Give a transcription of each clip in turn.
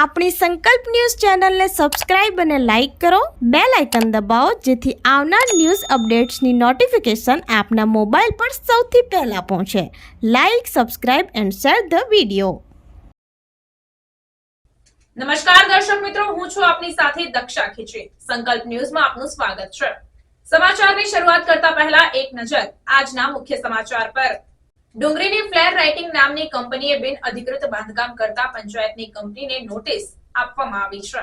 આપણી સંકલ્પ ન્યૂઝ ચેનલને સબસ્ક્રાઇબ અને લાઇક કરો, બેલ આઇકન દબાવો જેથી આવનાર ન્યૂઝ અપડેટ્સની નોટિફિકેશન આપના મોબાઈલ પર સૌથી પહેલા પહોંચે. Like, subscribe and share the video. નમસ્કાર દર્શક મિત્રો, હું છું આપની સાથે દક્ષા ખીચડી. સંકલ્પ ન્યૂઝમાં આપનું સ્વાગત છે. સમાચારની શરૂઆત કરતા પહેલા એક નજર આજના મુખ્ય સમાચાર પર. ડુંગરીની ફ્લેર રાઇટિંગ નામની કંપનીએ બિન અધિકૃત બાંધકામ કરતા પંચાયતની કંપનીને નોટિસ આપવામાં આવી છે.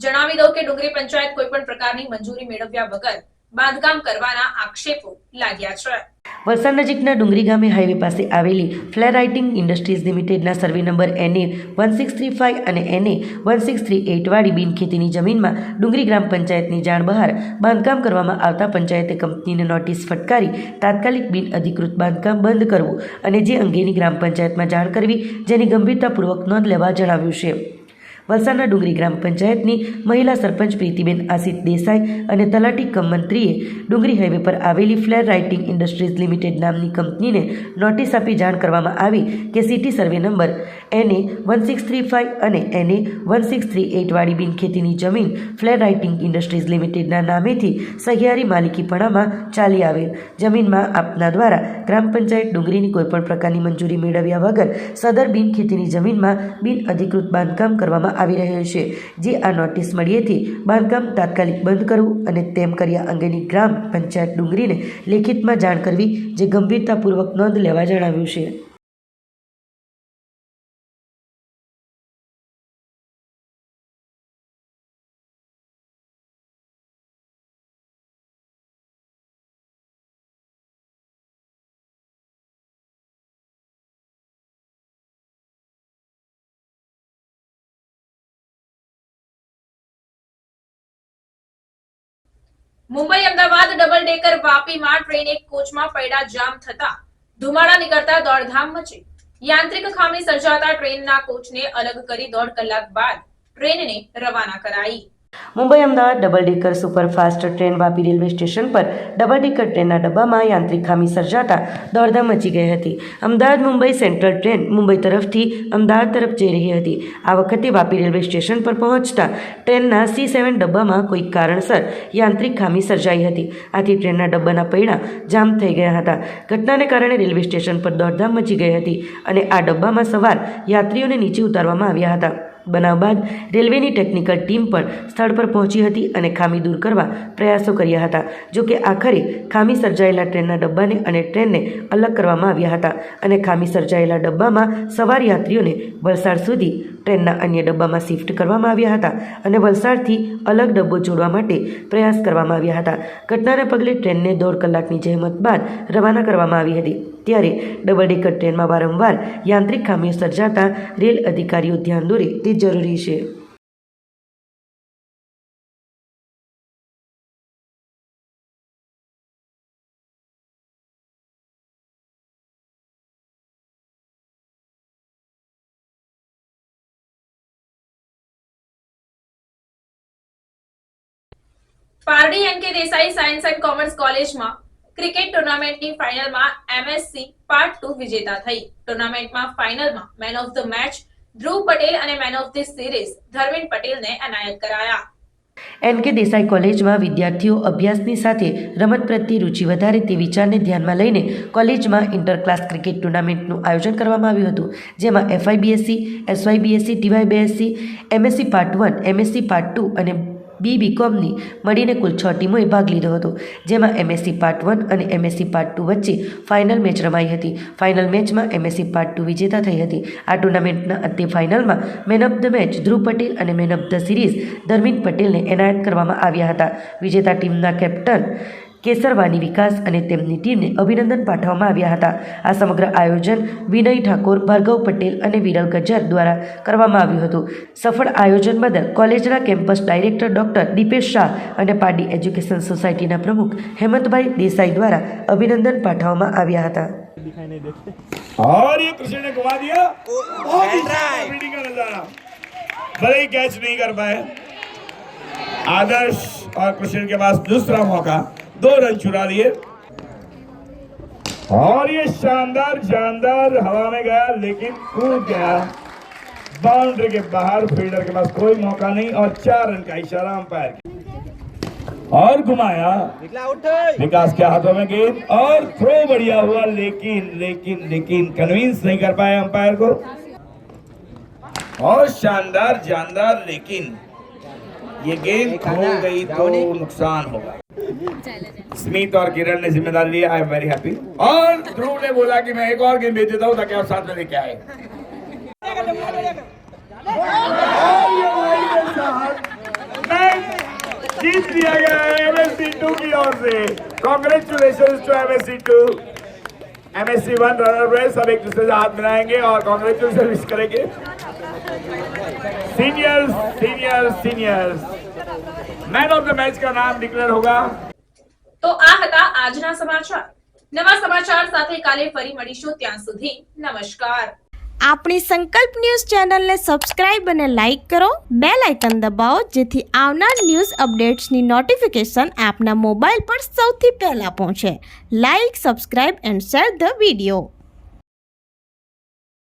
જણાવી દઉં કે ડુંગરી પંચાયત કોઈ પણ પ્રકારની મંજૂરી મેળવ્યા વગર બાંધકામ કરવાના આક્ષેપો લાગ્યા છે. વલસાડ નજીકના ડુંગરી ગામે હાઈવે પાસે આવેલી ફ્લેર રાઇટિંગ ઇન્ડસ્ટ્રીઝ લિમિટેડના સર્વે નંબર NA 1635 અને NA 1638 વાળી બિનખેતીની જમીનમાં ડુંગરી ગ્રામ પંચાયતની જાણ બહાર બાંધકામ કરવામાં આવતા પંચાયતે કંપનીને નોટિસ ફટકારી તાત્કાલિક બિન અધિકૃત બાંધકામ બંધ કરવું અને જે અંગેની ગ્રામ પંચાયતમાં જાણ કરવી, જેની ગંભીરતાપૂર્વક નોંધ લેવા જણાવ્યું છે. વલસાડના ડુંગરી ગ્રામ પંચાયતની મહિલા સરપંચ પ્રીતિબેન આશિષ દેસાઈ અને તલાટી કમ મંત્રીએ ડુંગરી હાઈવે પર આવેલી ફ્લેર રાઇટિંગ ઇન્ડસ્ટ્રીઝ લિમિટેડ નામની કંપનીને નોટિસ આપી જાણ કરવામાં આવી કે સિટી સર્વે નંબર NA 1635 અને NA 1638 વાળી બિનખેતીની જમીન ફ્લેર રાઇટિંગ ઇન્ડસ્ટ્રીઝ લિમિટેડના નામેથી સહિયારી માલિકીપણામાં ચાલી આવેલ જમીનમાં આપના દ્વારા ગ્રામ પંચાયત ડુંગરીની કોઈપણ પ્રકારની મંજૂરી મેળવ્યા વગર સદર બિનખેતીની જમીનમાં બિન અધિકૃત બાંધકામ કરવામાં આવી રહ્યો છે. જે આ નોટિસ મળ્યેથી બાંધકામ તાત્કાલિક બંધ કરવું અને તેમ કર્યા અંગેની ગ્રામ પંચાયત ડુંગરીને લેખિતમાં જાણ કરવી, જે ગંભીરતાપૂર્વક નોંધ લેવા જણાવ્યું છે. મુંબઈ અમદાવાદ ડબલ ડેકર વાપીમાં ટ્રેન એક કોચમાં પૈડા જામ થતા ધુમાડા નીકળતા દોડધામ મચી. યાંત્રિક ખામી સર્જાતા ટ્રેનના કોચને અલગ કરી 1.5 કલાક બાદ ટ્રેનને રવાના કરાઈ. Mumbai Ahmedabad double decker superfast train Vapi railway station પર ડબલ ડેકર ટ્રેનના ડબ્બામાં યાંત્રિક ખામી સર્જાતા દોડધામ મચી ગઈ હતી. અમદાવાદ મુંબઈ સેન્ટ્રલ ટ્રેન મુંબઈ તરફથી અમદાવાદ તરફ જઈ રહી હતી. આ વખતે વાપી રેલવે સ્ટેશન પર પહોંચતા ટ્રેનના C7 ડબ્બામાં કોઈક કારણસર યાંત્રિક ખામી સર્જાઈ હતી. આથી ટ્રેનના ડબ્બાના પૈડા જામ થઈ ગયા હતા. ઘટનાને કારણે રેલવે સ્ટેશન પર દોડધામ મચી ગઈ હતી અને આ ડબ્બામાં સવાર યાત્રીઓને નીચે ઉતારવામાં આવ્યા હતા. બનાવ બાદ રેલવેની ટેકનિકલ ટીમ પણ સ્થળ પર પહોંચી હતી અને ખામી દૂર કરવા પ્રયાસો કર્યા હતા. જોકે આખરે ખામી સર્જાયેલા ટ્રેનના ડબ્બાને અને ટ્રેનને અલગ કરવામાં આવ્યા હતા અને ખામી સર્જાયેલા ડબ્બામાં સવાર યાત્રીઓને વલસાડ સુધી ટ્રેનના અન્ય ડબ્બામાં શિફ્ટ કરવામાં આવ્યા હતા અને વલસાડથી અલગ ડબ્બો જોડવા માટે પ્રયાસ કરવામાં આવ્યા હતા. ઘટનાને પગલે ટ્રેનને 1.5 કલાકની જહેમત બાદ રવાના કરવામાં આવી હતી. ત્યારે ડબલ ડેકર ટ્રેનમાં વારંવાર યાંત્રિક ખામીઓ સર્જાતા રેલ અધિકારીઓ ધ્યાન દોરે તે જરૂરી છે. Pardi NK Desai science and commerce કોલેજમાં ક્રિકેટ ટુર્નામેન્ટની ફાઇનલમાં MSC પાર્ટ 2 વિજેતા થઈ. ટુર્નામેન્ટમાં ફાઇનલમાં મેન ઓફ ધ મેચ ધ્રુવ પટેલ અને man of the series Dharmendra પટેલને એનાયત કરાયા. NK દેસાઈ કોલેજમાં વિદ્યાર્થીઓ અભ્યાસની સાથે રમત પ્રત્યે રુચિ વધારે તે વિચારને ધ્યાનમાં લઈને કોલેજમાં ઇન્ટરક્લાસ ક્રિકેટ ટુર્નામેન્ટનું આયોજન કરવામાં આવ્યું હતું. જેમાં FIBSC, SYBSC, TYBSC, MSc part 1, MSc part 2 અને BComની મળીને કુલ 6 ટીમોએ ભાગ લીધો હતો. જેમાં MSc પાર્ટ 1 અને MSc પાર્ટ 2 વચ્ચે ફાઇનલ મેચ રમાઈ હતી. ફાઇનલ મેચમાં MSc પાર્ટ 2 વિજેતા થઈ હતી. આ ટુર્નામેન્ટના અંતે ફાઇનલમાં મેન ઓફ ધ મેચ ધ્રુવ પટેલ અને man of the series Dharmendra પટેલને એનાયત કરવામાં આવ્યા હતા. વિજેતા ટીમના કેપ્ટન કેસરવાની વિકાસ અને તેમની ટીમને અભિનંદન પાઠવવામાં આવ્યા હતા. આ સમગ્ર આયોજન વિનય ઠાકોર, ભાર્ગવ પટેલ અને વિરલ ગજ્જર દ્વારા કરવામાં આવ્યું હતું. સફળ આયોજન બદલ કોલેજના campus director doctor Dipesh Shah અને પારડી એજ્યુકેશન સોસાયટીના પ્રમુખ હેમંતભાઈ દેસાઈ દ્વારા અભિનંદન પાઠવવામાં આવ્યા હતા. और ये कृष्ण ने घुमा दिया, फील्डिंग का नजारा भले ही कैच नहीं कर पाए. आदर्श और कृष्ण के पास दूसरा मौका, 2 रन चुरा लिए और ये शानदार जानदार हवा में गया लेकिन कूद गया. बाउंड्री के बाहर, फील्डर के पास कोई मौका नहीं और 4 रन का इशारा अंपायर और घुमाया, विकास के हाथों में गेंद और थ्रो बढ़िया हुआ, लेकिन कन्विंस नहीं कर पाए अंपायर को और शानदार जानदार, लेकिन ये गेंद खो गई तो नुकसान होगा। स्मिथ और किरण ने जिम्मेदारी लिया, आई एम वेरी हैप्पी। और ध्रुव ने बोला कि मैं एक और गेंद भेज देता हूँ ताकि आप साथ में लेके आए। जीत लिया गया है MSC2 की ओर से। Congratulations to MSC2। MSC1 runner race सब एक दूसरे से हाथ मिलाएंगे और कांग्रेचुलेशन विश करेंगे। Seniors man of the match का नाम डिक्लेयर होगा। તો આ હતા આજના સમાચાર। નવા સમાચાર સાથે કાલે ફરી મળીશું, ત્યાં સુધી નમસ્કાર। આપણી સંકલ્પ ન્યૂઝ ચેનલને સબસ્ક્રાઇબ અને લાઇક કરો, બેલ આઇકન દબાવો જેથી આવનાર ન્યૂઝ અપડેટ્સની નોટિફિકેશન આપના મોબાઈલ પર સૌથી પહેલા પહોંચે. Like, subscribe and share the video.